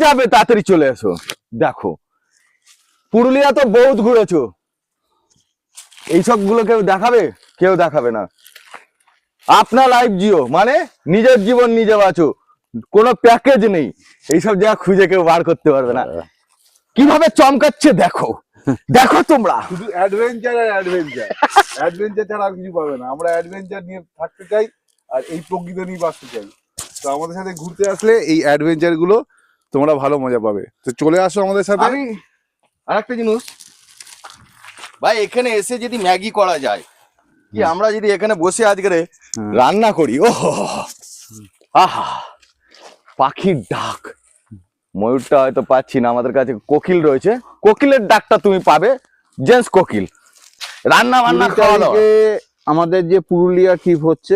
যাবে তাড়াতাড়ি চলে এসো। দেখো পুরুলিয়া তো বহুত ঘুরেছো, এইসব গুলো কেউ দেখাবে? কেউ দেখাবে না। আপনার লাইফ জিও, মানে নিজের জীবন নিজে বাঁচো, কোনো প্যাকেজ নেই, এইসব জায়গা খুঁজে কেউ বার করতে পারবে না। কিভাবে চমকাচ্ছে দেখো, দেখো তোমরা। শুধু অ্যাডভেঞ্চার আর অ্যাডভেঞ্চার, অ্যাডভেঞ্চার ছাড়া আর কিছু পাবে না। আমরা অ্যাডভেঞ্চার নিয়ে থাকতে চাই আর এই প্রকৃতি নিয়ে বাঁচতে চাই। তো আমাদের সাথে ঘুরতে আসলে এই অ্যাডভেঞ্চার গুলো তোমরা ভালো মজা পাবে। তো চলে আসো আমাদের সাথে। আমি আরেকটা জিনিস ভাই, এখানে এসে যদি ম্যাগি করা যায়, কি আমরা যদি এখানে বসে আজকে রান্না করি, ও আহা, পাখির ডাক, ময়ূরটা হয়তো পাচ্ছি না, আমাদের কাছে কোকিল রয়েছে, কোকিলের ডাকটা তুমি পাবে, জেন্টস কোকিল। রান্না বান্না খাওয়া দাওয়া। আমাদের যে পুরুলিয়া ট্রিপ হচ্ছে,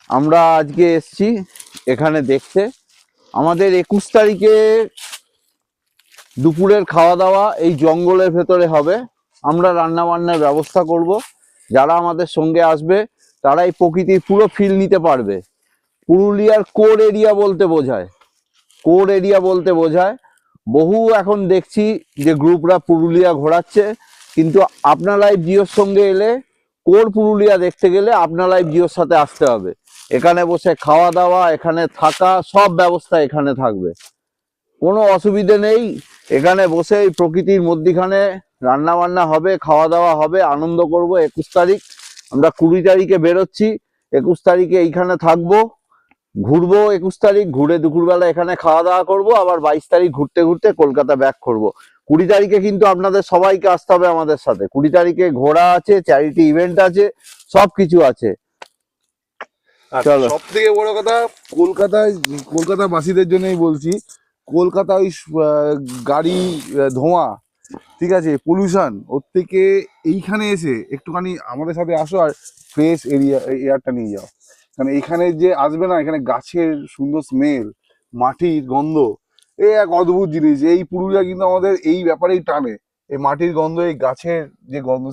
আমরা আজকে এসছি এখানে দেখতে। আমাদের 21 তারিখে দুপুরের খাওয়া দাওয়া এই জঙ্গলের ভেতরে হবে। আমরা রান্না বান্নার ব্যবস্থা করব। যারা আমাদের সঙ্গে আসবে তারা এই প্রকৃতির পুরো ফিল নিতে পারবে। পুরুলিয়ার কোর এরিয়া বলতে বোঝায়, কোর এরিয়া বলতে বোঝায় বহু এখন দেখছি যে গ্রুপরা পুরুলিয়া ঘোরাচ্ছে, কিন্তু আপনার লাইফ জিওর সঙ্গে এলে কোর পুরুলিয়া দেখতে গেলে আপনার লাইফ জিওর সাথে আসতে হবে। এখানে বসে খাওয়া দাওয়া, এখানে থাকা, সব ব্যবস্থা এখানে থাকবে, কোনো অসুবিধে নেই। এখানে বসে এই প্রকৃতির মধ্যিখানে রান্না বান্না হবে, খাওয়া দাওয়া হবে, আনন্দ করব। 21 তারিখ, আমরা 20 তারিখে বেরোচ্ছি, 21 তারিখে এইখানে থাকবো, ঘুরবো। 21 তারিখ ঘুরে দুপুরবেলা এখানে খাওয়া দাওয়া করবো, আবার 22 তারিখ ঘুরতে ঘুরতে কলকাতা ব্যাক করবো। 20 তারিখে কিন্তু আপনাদের সবাইকে আসতে হবে আমাদের সাথে। 20 তারিখে ঘোরা আছে, চ্যারিটি ইভেন্ট আছে, সবকিছু আছে। চলো, সব থেকে বড় কথা, কলকাতা বাসীদের জন্যই বলছি, কলকাতা ওই গাড়ি ধোঁয়া, ঠিক আছে, পলিউশন, ওর থেকে এইখানে এসে একটুখানি আমাদের সাথে আসো আর ফ্রেশ এয়ারটা নিয়ে যাও। কারণ এইখানে যে আসবে না, এখানে গাছের সুন্দর স্মেল, মাটির গন্ধ, এই এক অদ্ভুত জিনিস। এই পুরুলিয়া কিন্তু আমাদের এই ব্যাপারেই টানে, এই মাটির গন্ধ, এই গাছের যে গন্ধ,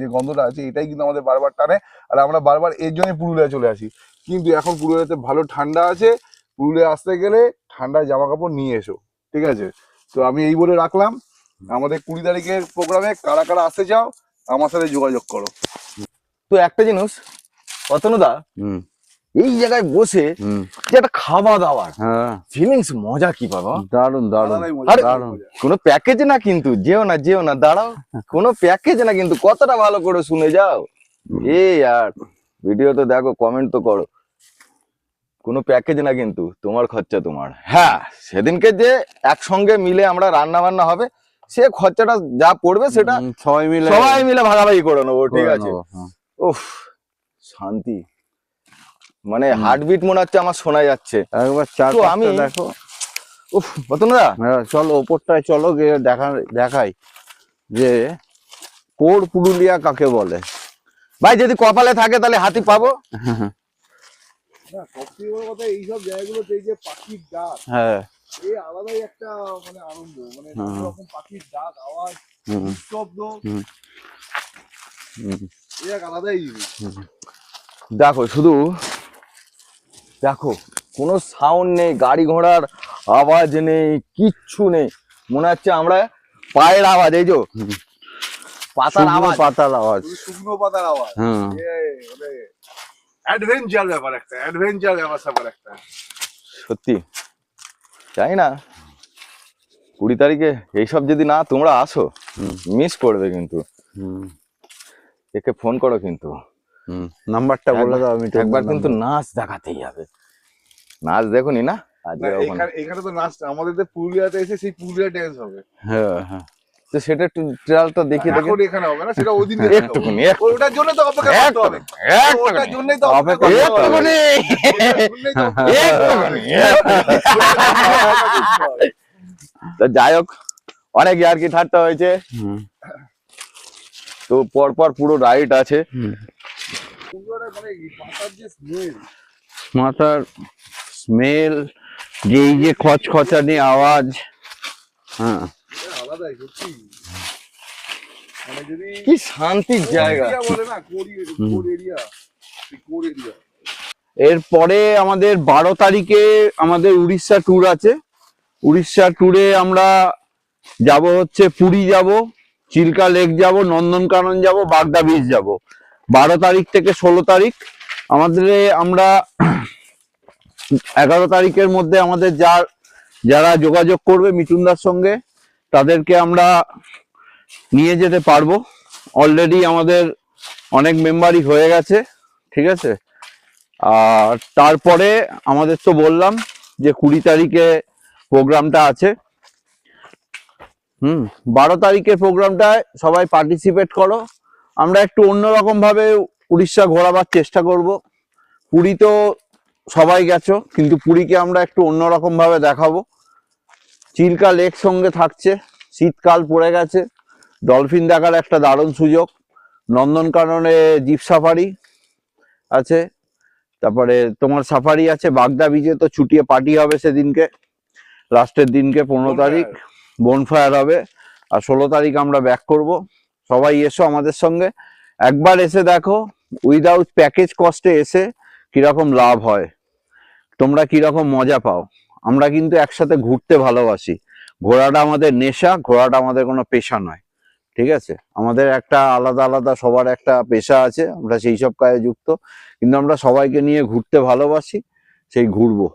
যে গন্ধটা আছে, এটাই কিন্তু আমাদের বারবার টানে। আর আমরা বারবার এর জন্যই পুরুলিয়া চলে আসি। কিন্তু এখন পুরুলিয়াতে ভালো ঠান্ডা আছে, পুরুলিয়া আসতে গেলে ঠান্ডায় জামা কাপড় নিয়ে এসো, ঠিক আছে? তো আমি এই বলে রাখলাম, আমাদের 20 তারিখের প্রোগ্রামে কারা কারা আসতে চাও আমার সাথে যোগাযোগ করো। তো একটা জিনিস অতনুদা, এই জায়গায় বসে যে একটা খাওয়া দাওয়ার ফিলিংস, মজা কি বাবা, দারুন দারুন দারুন। কোনো প্যাকেজ না কিন্তু, যেও না দাঁড়াও, কোনো প্যাকেজ না কিন্তু, কতটা ভালো করে শুনে যাও। এই আর ভিডিও তো দেখো, কমেন্ট তো করো, কোনো প্যাকেজ না কিন্তু, তোমার খরচা তোমার। হ্যাঁ, সেদিনকে যে একসঙ্গে মিলে আমরা রান্না বান্না হবে, সে খরচাটা যা পড়বে সেটা সবাই মিলে ভাগাভাগি করে নেবো, ঠিক আছে? উফ, শান্তি, মানে হার্টবিট মনে হচ্ছে আমার শোনা যাচ্ছে একবার। আমি দেখো, উফ, বতনুদা চলো ওপরটায় চলো, গিয়ে দেখাই যে কোর পুরুলিয়া কাকে বলে। ভাই যদি কপালে থাকে তাহলে হাতি পাবো। সবথেকে বড় কথা, এইসব জায়গাগুলোতে এই যে পাখির ডাক, হ্যাঁ, এই আলাদাই একটা মানে আনন্দ, মানে রকম পাখির ডাক, আওয়াজ, শব্দ, এই এক আলাদাই জিনিস। দেখো শুধু দেখো, কোনো সাউন্ড নেই, গাড়ি ঘোড়ার আওয়াজ নেই, কিচ্ছু নেই, মনে হচ্ছে আমরা পায়ের আওয়াজ, এই যে পাতার আওয়াজ, শুকনো পাতার আওয়াজ, অ্যাডভেঞ্চার ব্যাপার একটা, অ্যাডভেঞ্চার ব্যাপার একটা। সত্যি জানি না 20 তারিখে এইসব যদি না তোমরা আসো, মিস করবে কিন্তু। একে ফোন করো কিন্তু, নাম্বারটা বলে দাও। আমি একবার কিন্তু নাচ দেখাতেই হবে, নাচ দেখুনি না এখানে তো নাচ, আমাদের পুরুলিয়াতে এসে সেই পুরুলিয়া ড্যান্স হবে। হ্যাঁ হ্যাঁ, তো সেটা একটু ট্রায়ালটা দেখিয়ে দেখো। এখানে হবে না, সেটা ওদিন একটুখানি, ওটার জন্য তো অপেক্ষা করতে হবে, ওটার জন্যই তো অপেক্ষা করতে হবে। যাই হোক, অনেক ইয়ার্কি ঠাট্টা হয়েছে, তো পরপর পুরো রাইড আছে। মাথার স্মেল, যে এই যে খচখচানি আওয়াজ, হ্যাঁ আলাদাই সত্যি, কি শান্তির জায়গা। এরপরে আমাদের 12 তারিখে আমাদের উড়িষ্যা ট্যুর আছে। উড়িষ্যা ট্যুরে আমরা যাব হচ্ছে পুরী যাব, চিল্কা লেক যাব, নন্দনকানন যাব, বাগদা বিচ যাব। 12 তারিখ থেকে 16 তারিখ আমাদের, আমরা 11 তারিখের মধ্যে আমাদের যারা যোগাযোগ করবে মিঠুনদার সঙ্গে তাদেরকে আমরা নিয়ে যেতে পারবো। অলরেডি আমাদের অনেক মেম্বারই হয়ে গেছে, ঠিক আছে। আর তারপরে আমাদের তো বললাম যে 20 তারিখে প্রোগ্রামটা আছে। 12 তারিখের প্রোগ্রামটায় সবাই পার্টিসিপেট করো। আমরা একটু অন্যরকম ভাবে উড়িষ্যা ঘোরাবার চেষ্টা করব। পুরী তো সবাই গেছো, কিন্তু পুরীকে আমরা একটু অন্যরকম ভাবে দেখাবো। চিল্কা লেক সঙ্গে থাকছে, শীতকাল পড়ে গেছে, ডলফিন দেখার একটা দারুণ সুযোগ। নন্দনকাননে জিপ সাফারি আছে, তারপরে তোমার সাফারি আছে। বাগদা বিচে তো ছুটিয়ে পার্টি হবে সেদিনকে, লাস্টের দিনকে 15 তারিখ বনফায়ার হবে। আর 16 তারিখ আমরা ব্যাক করব। সবাই এসো আমাদের সঙ্গে, একবার এসে দেখো উইদাউট প্যাকেজ কস্টে এসে কিরকম লাভ হয়, তোমরা কিরকম মজা পাও। আমরা কিন্তু একসাথে ঘুরতে ভালোবাসি, ঘোরাটা আমাদের নেশা, ঘোরাটা আমাদের কোনো পেশা নয়, ঠিক আছে। আমাদের একটা আলাদা আলাদা সবার একটা পেশা আছে, আমরা সেই সব কাজে যুক্ত, কিন্তু আমরা সবাইকে নিয়ে ঘুরতে ভালোবাসি, সেই ঘুরবো।